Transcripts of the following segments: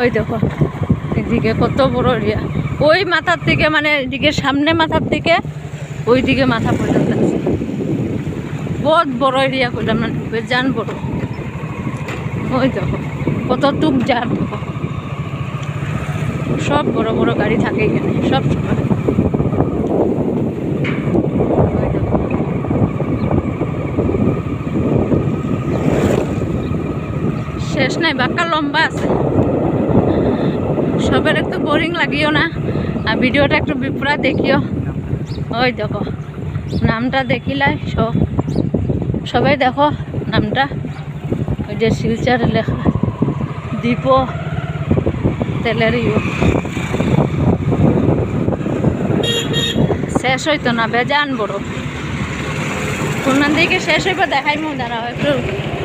ওই দেখো এদিকে কত বড় এরিয়া, ওই মাথার থেকে মানে এদিকে সামনে মাথার থেকে ওই দিকে মাথা পর্যন্ত আছে। বহুত বড় এরিয়া করলাম না, বেজান বড়। ওই দেখো কত টুক যার, দেখো সব বড় বড় গাড়ি থাকে এখানে সব সময়। শেষ নাই, বাক্কা লম্বা আছে। সবের একটু বোরিং লাগিও না, আর ভিডিওটা একটু পুরা দেখিও। ওই দেখো নামটা দেখিলাই সবাই দেখো নামটা, ওই যে শিলচরে লেখা দীপ তেলের শেষ হইতো না, বেজান বড়। কোন দিকে শেষ হইব দেখাই মো, দাঁড়াও একটু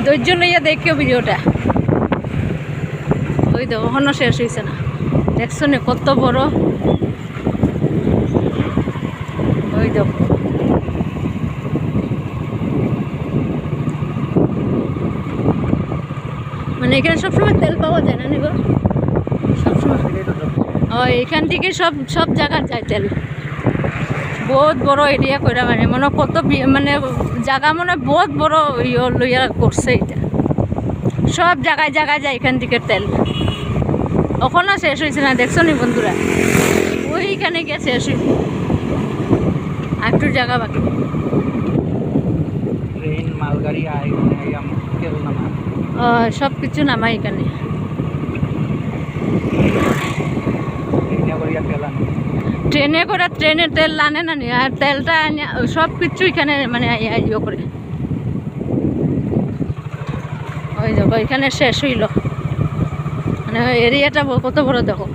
ধৈর্য লইয়া দেখিও ভিডিওটা। ওই দেখো এখনো শেষ হয়েছে না, দেখছো নি কত বড়। ওই দেখো মানে এখানে সবসময় তেল পাওয়া যায় না নিগো, সবসময়। ও এখান থেকে সব সব জায়গায় যায় তেল। বহুত বড় এরিয়া করে মানে মনে কত মানে জায়গা মনে বহুত বড় লইয়া করছে এটা, সব জায়গায় জায়গায় যায় এখান থেকে তেল। ওখানে শেষ হয়েছে না, দেখছো নি বন্ধুরা, ওইখানে গিয়ে শেষ হয়েছে, একটু জায়গা বাকি। ট্রেন মালগাড়ি সব কিছু নামাই এখানে। ট্রেনে করে ট্রেনের তেল আনে না, আর তেলটা সব কিছু এখানে মানে ইয়ে করে। ওই দেখো এখানে শেষ হইল, মানে এরিয়াটা কত বড় দেখো।